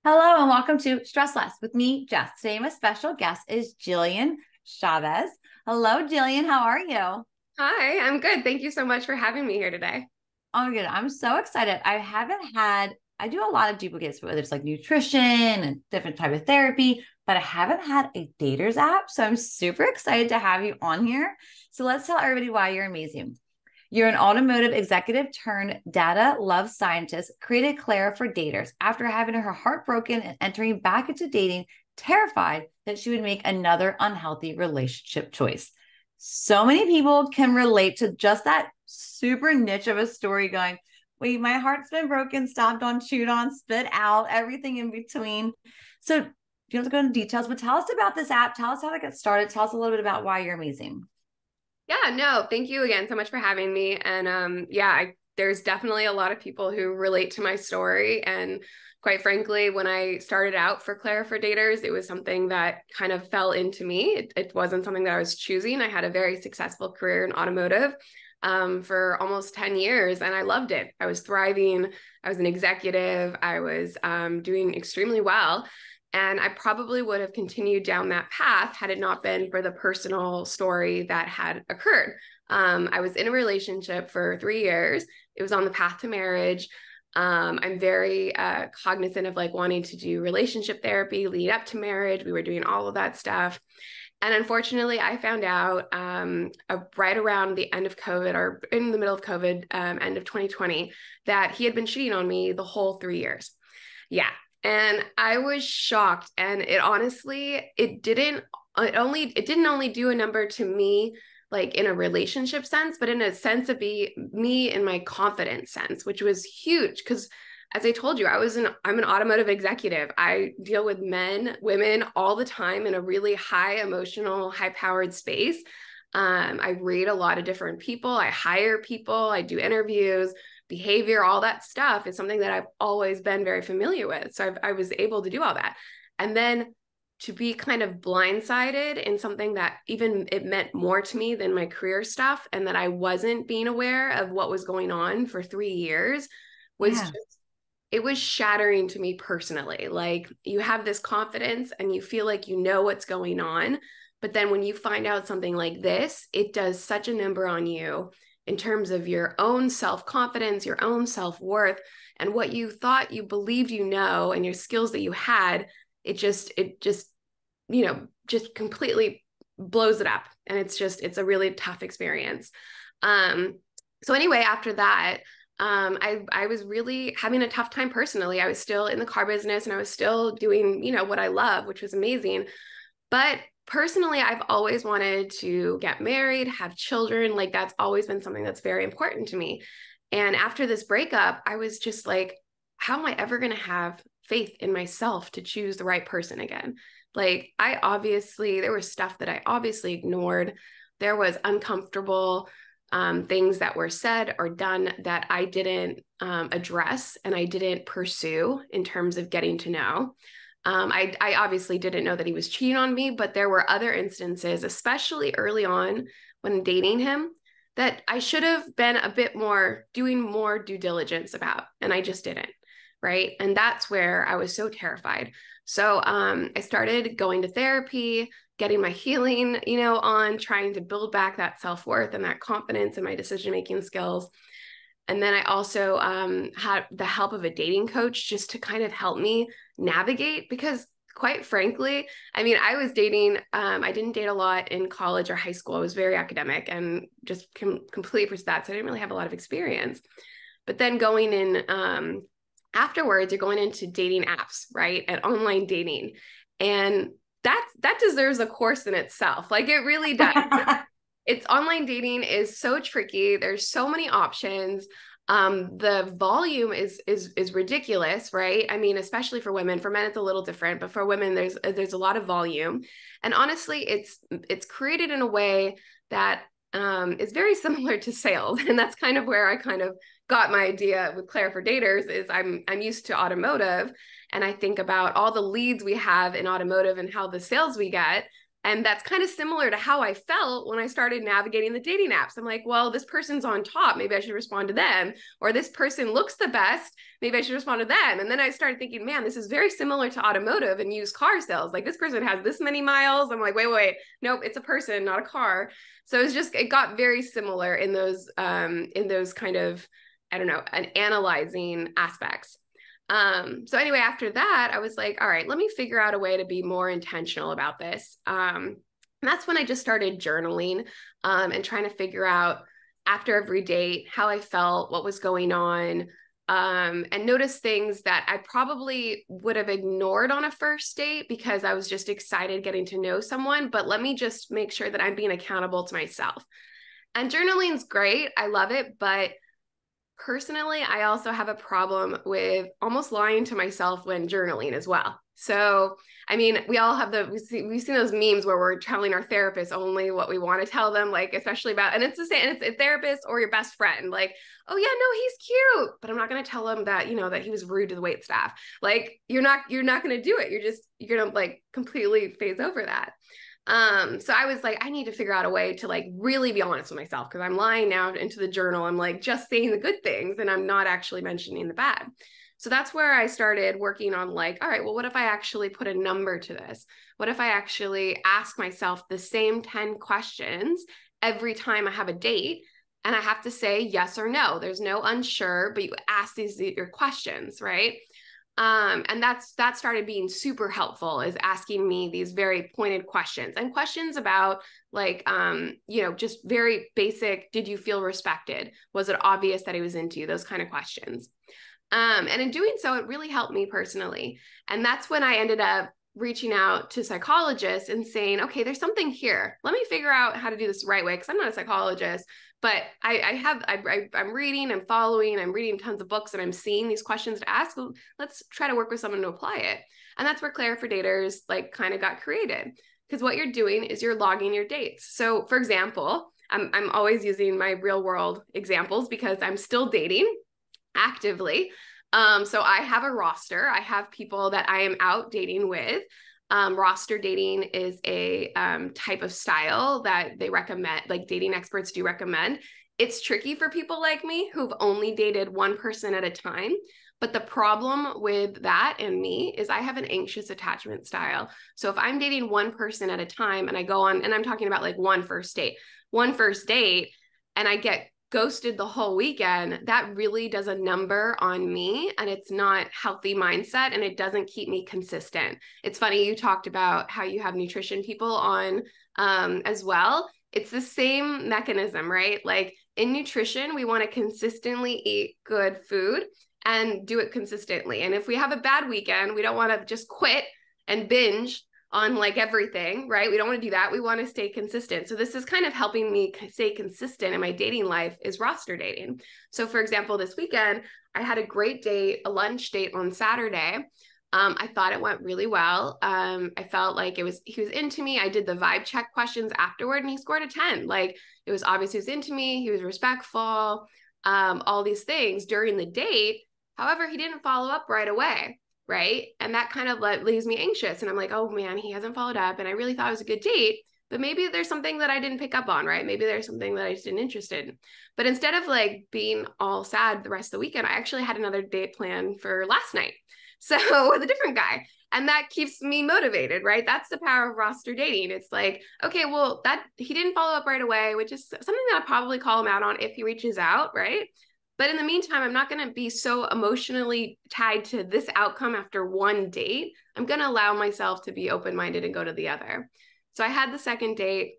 Hello and welcome to Stress Less with me, Jess. Today, my special guest is Jillian Chavez. Hello, Jillian. How are you? Hi, I'm good. Thank you so much for having me here today. Oh my god, I'm so excited. I do a lot of duplicates, whether it's like nutrition and different type of therapy, but I haven't had a daters app. So I'm super excited to have you on here. So let's tell everybody why you're amazing. You're an automotive executive turned data love scientist, created Clara for daters after having her heart broken and entering back into dating, terrified that she would make another unhealthy relationship choice. So many people can relate to just that super niche of a story going, wait, my heart's been broken, stomped on, chewed on, spit out, everything in between. So you don't have to go into details, but tell us about this app. Tell us how it got started. Tell us a little bit about why you're amazing. Yeah, no, thank you again so much for having me. And there's definitely a lot of people who relate to my story. And quite frankly, when I started out for Clara for Daters, it was something that kind of fell into me. It wasn't something that I was choosing. I had a very successful career in automotive for almost 10 years, and I loved it. I was thriving. I was an executive. I was doing extremely well. And I probably would have continued down that path had it not been for the personal story that had occurred. I was in a relationship for 3 years. It was on the path to marriage. I'm very cognizant of like wanting to do relationship therapy lead up to marriage. We were doing all of that stuff. And unfortunately, I found out right around the end of COVID or in the middle of COVID, end of 2020, that he had been cheating on me the whole 3 years. Yeah. And I was shocked. And it honestly, it didn't only do a number to me, like in a relationship sense, but in a sense of me in my confidence sense, which was huge. Because as I told you, I'm an automotive executive. I deal with men, women all the time in a really high emotional, high powered space. I read a lot of different people. I hire people. I do interviews. Behavior, all that stuff is something that I've always been very familiar with. So I was able to do all that. And then to be kind of blindsided in something that even it meant more to me than my career stuff, and that I wasn't being aware of what was going on for 3 years was Yeah. just, it was shattering to me personally. Like you have this confidence and you feel like you know what's going on. But then when you find out something like this, it does such a number on you in terms of your own self-confidence, your own self-worth, and what you thought you believed you know, and your skills that you had. It just completely blows it up. And it's a really tough experience. Um, so anyway, after that, I was really having a tough time personally. I was still in the car business and I was still doing, what I love, which was amazing. But personally, I've always wanted to get married, have children. Like that's always been something that's very important to me. And after this breakup, I was just like, how am I ever going to have faith in myself to choose the right person again? Like there was stuff that I obviously ignored. There was uncomfortable things that were said or done that I didn't address and I didn't pursue in terms of getting to know. I obviously didn't know that he was cheating on me, but there were other instances, especially early on when dating him, that I should have been a bit more doing more due diligence about, and I just didn't. Right. And that's where I was so terrified. So I started going to therapy, getting my healing, on trying to build back that self worth and that confidence in my decision making skills. And then I also had the help of a dating coach just to kind of help me navigate because quite frankly, I mean, I was dating, I didn't date a lot in college or high school. I was very academic and just completely pursued that. So I didn't really have a lot of experience. But then going in afterwards, you're going into dating apps, right? And online dating. And that deserves a course in itself. Like it really does. It's online dating is so tricky. There's so many options. The volume is ridiculous, right? I mean, especially for women. For men, it's a little different, but for women, there's a lot of volume. And honestly, it's created in a way that is very similar to sales, and that's kind of where I kind of got my idea with Clara for Daters. Is I'm used to automotive, and I think about all the leads we have in automotive and how the sales we get. And that's kind of similar to how I felt when I started navigating the dating apps. I'm like, well, this person's on top. Maybe I should respond to them. Or this person looks the best. Maybe I should respond to them. And then I started thinking, man, this is very similar to automotive and used car sales. Like this person has this many miles. I'm like, wait, nope, it's a person, not a car. So it got very similar in those kind of, I don't know, an analyzing aspects. So anyway, after that, I was like, all right, let me figure out a way to be more intentional about this. And that's when I just started journaling, and trying to figure out after every date, how I felt, what was going on, and notice things that I probably would have ignored on a first date because I was just excited getting to know someone, but let me just make sure that I'm being accountable to myself. And journaling's great. I love it, but personally, I also have a problem with almost lying to myself when journaling as well. So, I mean, we all have we've seen those memes where we're telling our therapist only what we want to tell them, like, especially about, and it's the same, it's a therapist or your best friend, like, oh yeah, no, he's cute, but I'm not going to tell him that, that he was rude to the wait staff. Like, you're not going to do it. You're going to like completely phase over that. So I was like, I need to figure out a way to like really be honest with myself, because I'm lying now into the journal. I'm like just saying the good things and I'm not actually mentioning the bad. So that's where I started working on like, all right, well, what if I actually put a number to this? What if I actually ask myself the same 10 questions every time I have a date? And I have to say yes or no. There's no unsure, but you ask your questions, right? And that started being super helpful, is asking me these very pointed questions, and questions about like, just very basic. Did you feel respected? Was it obvious that he was into you? Those kind of questions. And in doing so, it really helped me personally. And that's when I ended up reaching out to psychologists and saying, okay, there's something here. Let me figure out how to do this the right way. Cause I'm not a psychologist, but I'm reading, I'm following, I'm reading tons of books, and I'm seeing these questions to ask. Well, let's try to work with someone to apply it. And that's where Clara for Daters like kind of got created. Because what you're doing is you're logging your dates. So for example, I'm always using my real world examples because I'm still dating actively. So I have a roster. I have people that I am out dating with. Roster dating is a type of style that they recommend, like dating experts do recommend. It's tricky for people like me who've only dated one person at a time. But the problem with that and me is I have an anxious attachment style. So if I'm dating one person at a time and I go on, and I'm talking about like one first date, and I get ghosted the whole weekend, that really does a number on me, and it's not healthy mindset, and it doesn't keep me consistent. It's funny, you talked about how you have nutrition people on as well. It's the same mechanism, right? Like in nutrition, we want to consistently eat good food and do it consistently. And if we have a bad weekend, we don't want to just quit and binge on like everything, right? We don't want to do that. We want to stay consistent. So this is kind of helping me stay consistent in my dating life, is roster dating. So for example, this weekend, I had a great date, a lunch date on Saturday. I thought it went really well. I felt like he was into me. I did the vibe check questions afterward and he scored a 10. Like it was obvious he was into me. He was respectful, all these things during the date. However, he didn't follow up right away. Right. And that kind of leaves me anxious. And I'm like, oh man, he hasn't followed up. And I really thought it was a good date, but maybe there's something that I didn't pick up on, right? Maybe there's something that I just didn't interested in. But instead of like being all sad the rest of the weekend, I actually had another date planned for last night. So with a different guy. And that keeps me motivated, right? That's the power of roster dating. It's like, okay, well, that he didn't follow up right away, which is something that I'll probably call him out on if he reaches out, right? But in the meantime, I'm not going to be so emotionally tied to this outcome after one date. I'm going to allow myself to be open-minded and go to the other. So I had the second date.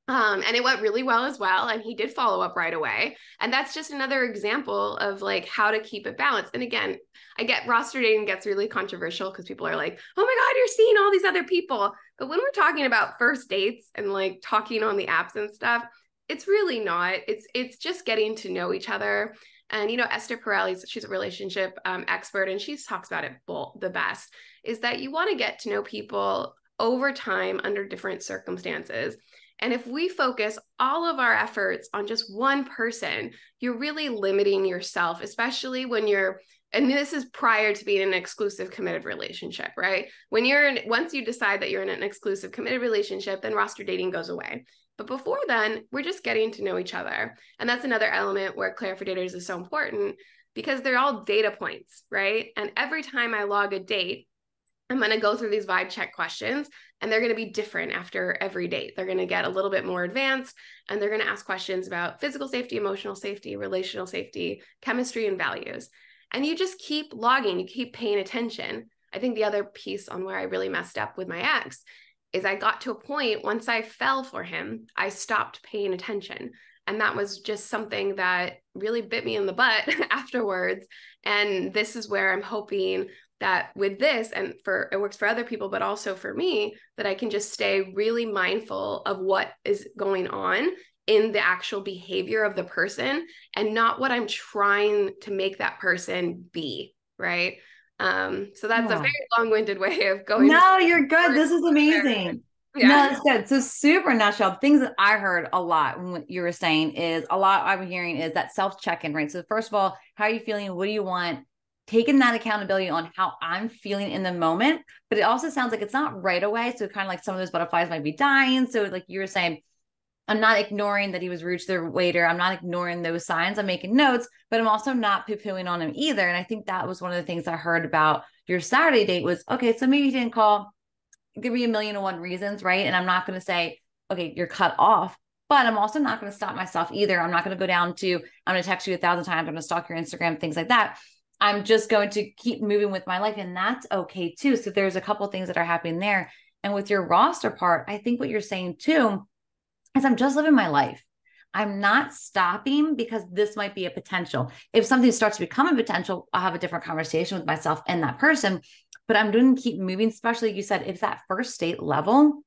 And it went really well as well. And he did follow up right away. And that's just another example of like how to keep it balanced. And again, I get roster dating gets really controversial because people are like, oh my God, you're seeing all these other people. But when we're talking about first dates and like talking on the apps and stuff, it's really not. It's just getting to know each other. And, Esther Perel, she's a relationship expert, and she talks about it the best, is that you want to get to know people over time under different circumstances. And if we focus all of our efforts on just one person, you're really limiting yourself, especially when you're and this is prior to being in an exclusive committed relationship, right? Once you decide that you're in an exclusive committed relationship, then roster dating goes away. But before then, we're just getting to know each other. And that's another element where Clara for Daters is so important, because they're all data points, right? And every time I log a date, I'm going to go through these vibe check questions, and they're going to be different after every date. They're going to get a little bit more advanced, and they're going to ask questions about physical safety, emotional safety, relational safety, chemistry, and values. And you just keep logging, you keep paying attention. I think the other piece on where I really messed up with my ex is I got to a point, once I fell for him, I stopped paying attention. And that was just something that really bit me in the butt afterwards. And this is where I'm hoping that with this, and it works for other people, but also for me, that I can just stay really mindful of what is going on in the actual behavior of the person, and not what I'm trying to make that person be, right? So that's a very long-winded way of going. No, you're good. This is amazing. Yeah. No, that's good. So super nutshell, things that I heard a lot when you were saying is a lot I'm hearing is that self-check-in, right? So first of all, how are you feeling? What do you want? Taking that accountability on how I'm feeling in the moment, but it also sounds like it's not right away. So kind of like some of those butterflies might be dying. So like you were saying, I'm not ignoring that he was rude to the waiter. I'm not ignoring those signs. I'm making notes, but I'm also not poo-pooing on him either. And I think that was one of the things I heard about your Saturday date was, okay, so maybe he didn't call, give me 1,000,001 reasons, right? And I'm not going to say, okay, you're cut off, but I'm also not going to stop myself either. I'm not going to go down to, I'm going to text you 1,000 times. I'm going to stalk your Instagram, things like that. I'm just going to keep moving with my life. And that's okay too. So there's a couple of things that are happening there. And with your roster part, I think what you're saying too, is I'm just living my life. I'm not stopping because this might be a potential. If something starts to become a potential, I'll have a different conversation with myself and that person, but I'm going to keep moving, especially like you said, if that first date level,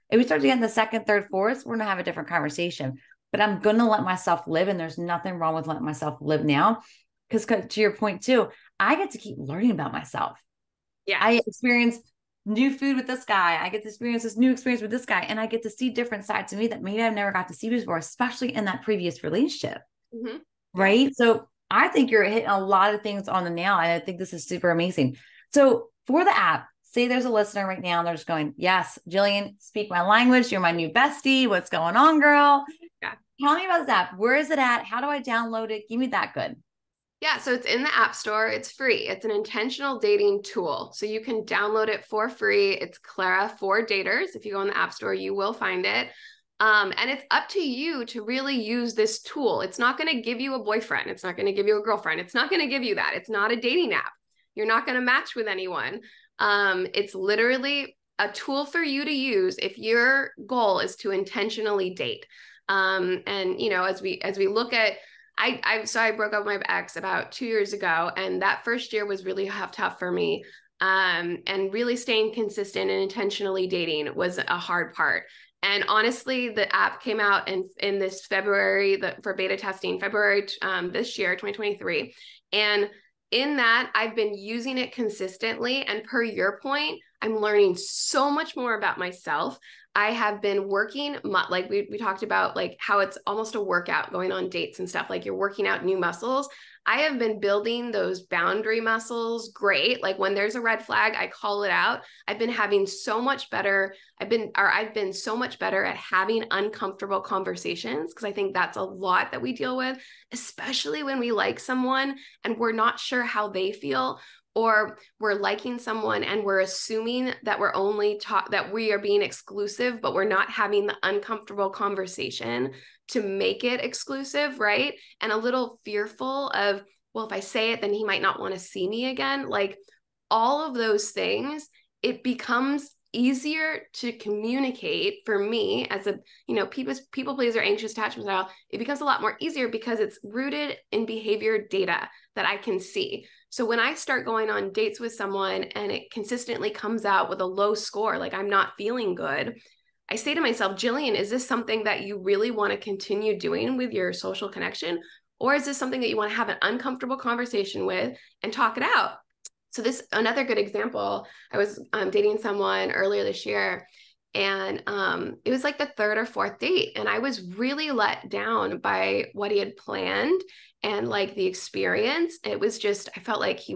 if we start to get in the second, third, fourth, we're going to have a different conversation, but I'm going to let myself live. And there's nothing wrong with letting myself live now. Because to your point too, I get to keep learning about myself. Yeah. I experience new food with this guy. I get to experience this new experience with this guy. And I get to see different sides of me that maybe I've never got to see before, especially in that previous relationship. Mm-hmm. Right. So I think you're hitting a lot of things on the nail. And I think this is super amazing. So for the app, say there's a listener right now and they're just going, yes, Jillian, speak my language. You're my new bestie. What's going on, girl? Yeah. Tell me about this app. Where is it at? How do I download it? Give me that good. Yeah, so it's in the App Store. It's free. It's an intentional dating tool. So you can download it for free. It's Clara for Daters. If you go in the App Store, you will find it. And it's up to you to really use this tool. It's not going to give you a boyfriend. It's not going to give you a girlfriend. It's not going to give you that. It's not a dating app. You're not going to match with anyone. It's literally a tool for you to use if your goal is to intentionally date. And you know, as we look at, so I broke up with my ex about 2 years ago, and that first year was really tough for me. And really staying consistent and intentionally dating was a hard part. And honestly, the app came out in this February for beta testing, February this year, 2023. And in that, I've been using it consistently. And per your point, I'm learning so much more about myself. I have been working, like we talked about, like how it's almost a workout going on dates and stuff, like you're working out new muscles. I have been building those boundary muscles. Great. Like when there's a red flag, I call it out. I've been having so much better. I've been so much better at having uncomfortable conversations, because I think that's a lot that we deal with, especially when we like someone and we're not sure how they feel, or we're liking someone and we're assuming that we're only that we are being exclusive, but we're not having the uncomfortable conversation to make it exclusive, right? And a little fearful of, well, if I say it, then he might not want to see me again. Like all of those things, it becomes easier to communicate for me as a, people pleaser, anxious attachment style. It becomes a lot more easier because it's rooted in behavior data that I can see. So when I start going on dates with someone and it consistently comes out with a low score, like I'm not feeling good, I say to myself, Jillian, is this something that you really want to continue doing with your social connection? Or is this something that you want to have an uncomfortable conversation with and talk it out? So this, another good example, I was dating someone earlier this year, And it was like the third or fourth date. And I was really let down by what he had planned and like the experience. It was just, I felt like he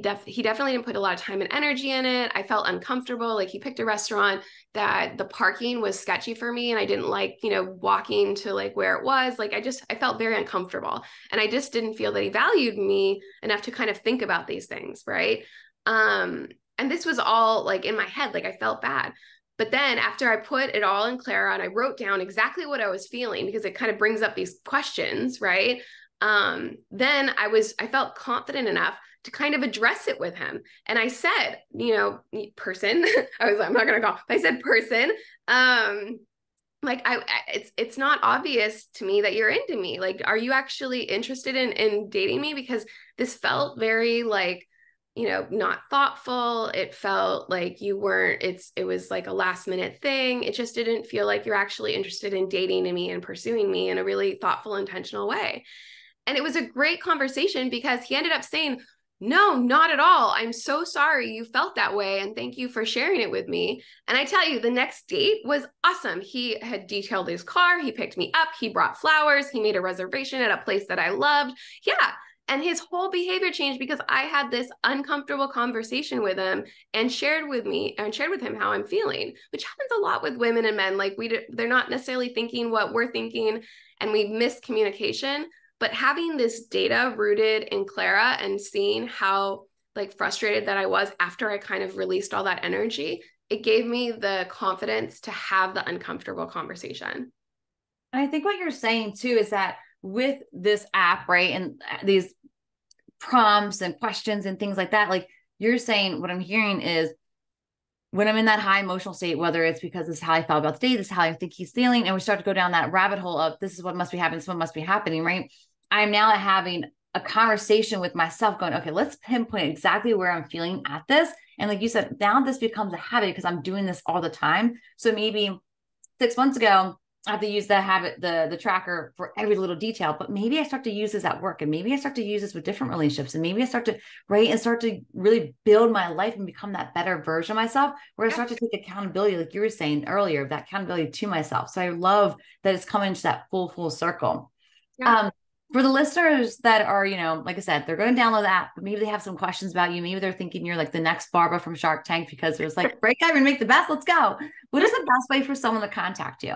definitely didn't put a lot of time and energy in it. I felt uncomfortable. Like he picked a restaurant that the parking was sketchy for me. And I didn't like, walking to like where it was. Like I felt very uncomfortable. And I just didn't feel that he valued me enough to kind of think about these things. Right. And this was all like in my head, like I felt bad. But then after I put it all in Clara and I wrote down exactly what I was feeling, because it kind of brings up these questions, right? Then I felt confident enough to kind of address it with him. And I said, person, I'm not going to call, I said person, like it's not obvious to me that you're into me. Like, are you actually interested in dating me? Because this felt very like, not thoughtful. It felt like you weren't, it was like a last minute thing. It just didn't feel like you're actually interested in dating me and pursuing me in a really thoughtful, intentional way. And it was a great conversation because he ended up saying, no, not at all. I'm so sorry you felt that way. And thank you for sharing it with me. And I tell you, the next date was awesome. He had detailed his car. He picked me up. He brought flowers. He made a reservation at a place that I loved. Yeah. And his whole behavior changed because I had this uncomfortable conversation with him and shared with him how I'm feeling, which happens a lot with women and men. Like they're not necessarily thinking what we're thinking, and we miss communication. But having this data rooted in Clara and seeing how like frustrated that I was after I kind of released all that energy, it gave me the confidence to have the uncomfortable conversation. And I think what you're saying too is that with this app, right, and these prompts and questions and things like that, like you're saying, what I'm hearing is when I'm in that high emotional state, whether it's because this is how I felt about the day, this is how I think he's feeling, and we start to go down that rabbit hole of this is what must be happening, this is what must be happening, right? I'm now having a conversation with myself going, okay, let's pinpoint exactly where I'm feeling at this. And like you said, now this becomes a habit because I'm doing this all the time. So maybe 6 months ago, I have to use the tracker for every little detail, but maybe I start to use this at work, and maybe I start to use this with different relationships, and maybe I start to really build my life and become that better version of myself, where I start to take accountability, like you were saying earlier, that accountability to myself. So I love that it's coming to that full circle. Yeah. For the listeners that are, like I said, they're going to download the app, but maybe they have some questions about you. Maybe they're thinking you're like the next Barbara from Shark Tank because it was like, break up and make the best. Let's go. What is the best way for someone to contact you?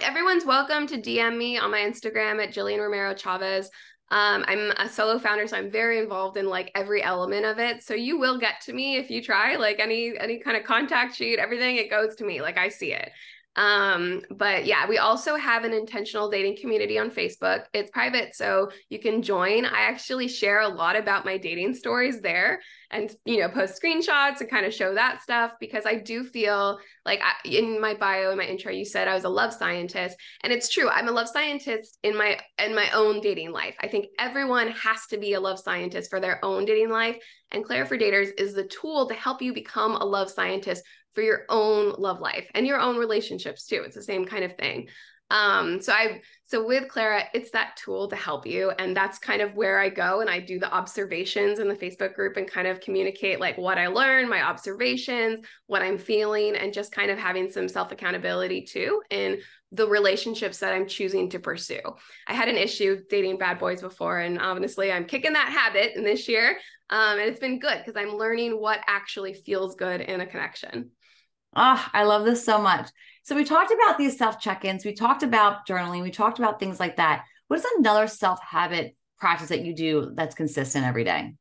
Everyone's welcome to DM me on my Instagram at Jillian Romero Chavez. I'm a solo founder, so I'm very involved in like every element of it. So you will get to me if you try, like any kind of contact sheet, everything, it goes to me. Like I see it. But yeah, we also have an intentional dating community on Facebook. It's private, so you can join. I actually share a lot about my dating stories there and, post screenshots and kind of show that stuff, because I do feel like in my bio, in my intro, you said I was a love scientist, and it's true. I'm a love scientist in my own dating life. I think everyone has to be a love scientist for their own dating life. And Clara for Daters is the tool to help you become a love scientist for your own love life and your own relationships too. It's the same kind of thing. So with Clara, it's that tool to help you. And that's kind of where I go and I do the observations in the Facebook group and kind of communicate like what I learned, my observations, what I'm feeling, and just kind of having some self-accountability too in the relationships that I'm choosing to pursue. I had an issue dating bad boys before, and honestly, I'm kicking that habit in this year. And it's been good because I'm learning what actually feels good in a connection. Oh, I love this so much. So we talked about these self check-ins. We talked about journaling. We talked about things like that. What is another self-habit practice that you do that's consistent every day?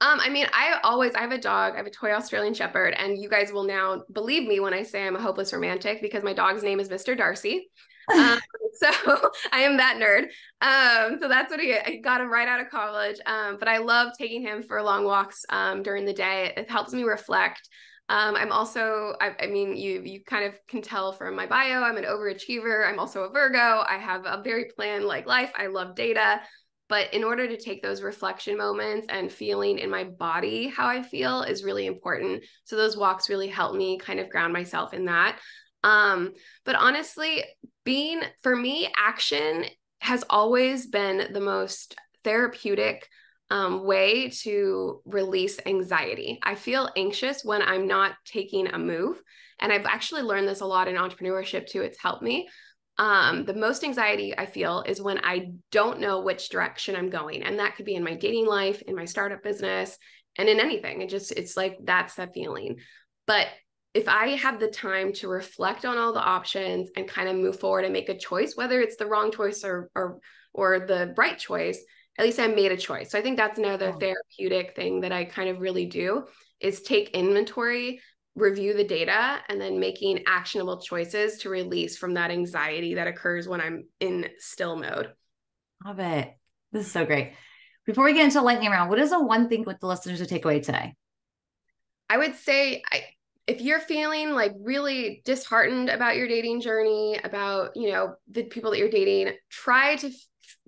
I have a dog. I have a toy Australian Shepherd, and you guys will now believe me when I say I'm a hopeless romantic because my dog's name is Mr. Darcy. So I am that nerd. So that's what I got him right out of college. But I love taking him for long walks during the day. It helps me reflect. I'm also, you kind of can tell from my bio, I'm an overachiever. I'm also a Virgo. I have a very planned life. I love data. But in order to take those reflection moments and feeling in my body how I feel is really important. So those walks really help me kind of ground myself in that. But honestly, for me, action has always been the most therapeutic way to release anxiety. I feel anxious when I'm not taking a move. And I've actually learned this a lot in entrepreneurship too. It's helped me. The most anxiety I feel is when I don't know which direction I'm going. And that could be in my dating life, in my startup business, and in anything. It's like, that's that feeling. But if I have the time to reflect on all the options and kind of move forward and make a choice, whether it's the wrong choice or the right choice, at least I made a choice. So I think that's another therapeutic thing that I kind of really do is take inventory, review the data, and then making actionable choices to release from that anxiety that occurs when I'm in still mode. Love it. This is so great. Before we get into lightning round, what is the one thing with the listeners to take away today? I would say if you're feeling like really disheartened about your dating journey, about, the people that you're dating, try to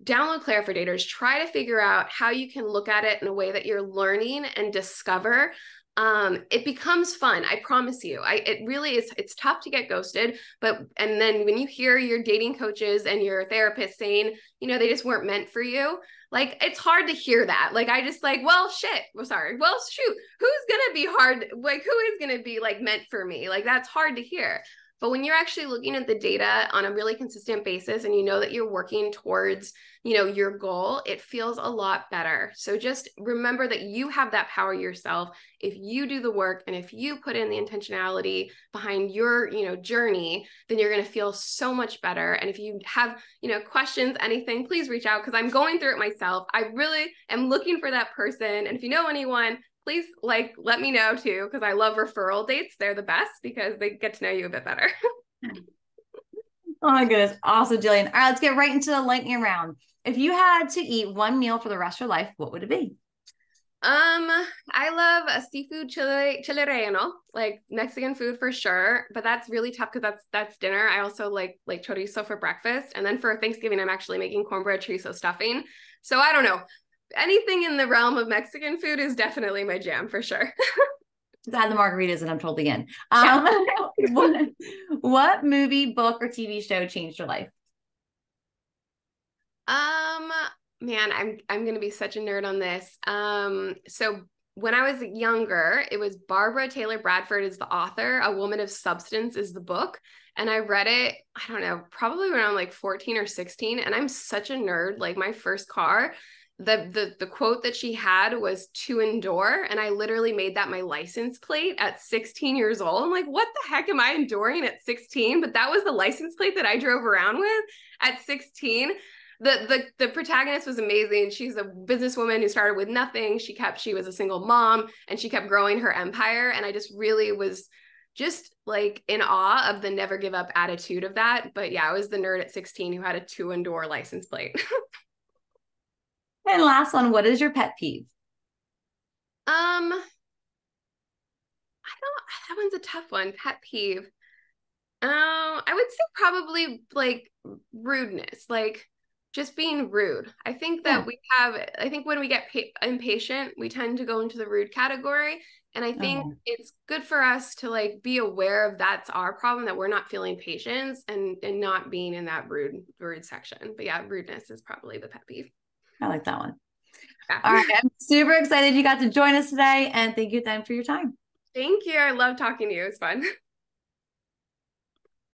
download Clara for Daters, try to figure out how you can look at it in a way that you're learning and discover. It becomes fun. I promise you. It really is. It's tough to get ghosted, and then when you hear your dating coaches and your therapist saying, they just weren't meant for you, like, it's hard to hear that. Like, I just like, well, shit. Well, sorry. Well, shoot. Who's going to be hard? Like, who is going to be like meant for me? Like, that's hard to hear. But when you're actually looking at the data on a really consistent basis and you know that you're working towards, your goal, it feels a lot better. So just remember that you have that power yourself. If you do the work and if you put in the intentionality behind your, journey, then you're going to feel so much better. And if you have, questions, anything, please reach out because I'm going through it myself. I really am looking for that person. And if you know anyone, please let me know too, because I love referral dates. They're the best because they get to know you a bit better. Oh my goodness. Awesome, Jillian. All right, let's get right into the lightning round. If you had to eat one meal for the rest of your life, what would it be? I love a seafood chile relleno, like Mexican food for sure, but that's really tough because that's dinner. I also like chorizo for breakfast. And then for Thanksgiving, I'm actually making cornbread chorizo stuffing. So I don't know. Anything in the realm of Mexican food is definitely my jam for sure. Just add the margaritas and I'm totally in. What movie, book, or TV show changed your life? Man, I'm gonna be such a nerd on this. So when I was younger, it was Barbara Taylor Bradford is the author. A Woman of Substance is the book. And I read it, I don't know, probably when I'm like 14 or 16. And I'm such a nerd. Like my first car, the quote that she had was to endure. And I literally made that my license plate at 16 years old. I'm like, what the heck am I enduring at 16? But that was the license plate that I drove around with at 16. The protagonist was amazing. She's a businesswoman who started with nothing. She was a single mom and she kept growing her empire. And I just really was just like in awe of the never give up attitude of that. But yeah, I was the nerd at 16 who had a to endure license plate. And last one, what is your pet peeve? I don't, that one's a tough one. Pet peeve. I would say probably like rudeness, like just being rude. I think that I think when we get impatient, we tend to go into the rude category. And I think it's good for us to like be aware of that's our problem, that we're not feeling patience and not being in that rude section. But yeah, rudeness is probably the pet peeve. I like that one. Yeah. All right. I'm super excited you got to join us today. And thank you then for your time. Thank you. I love talking to you. It was fun.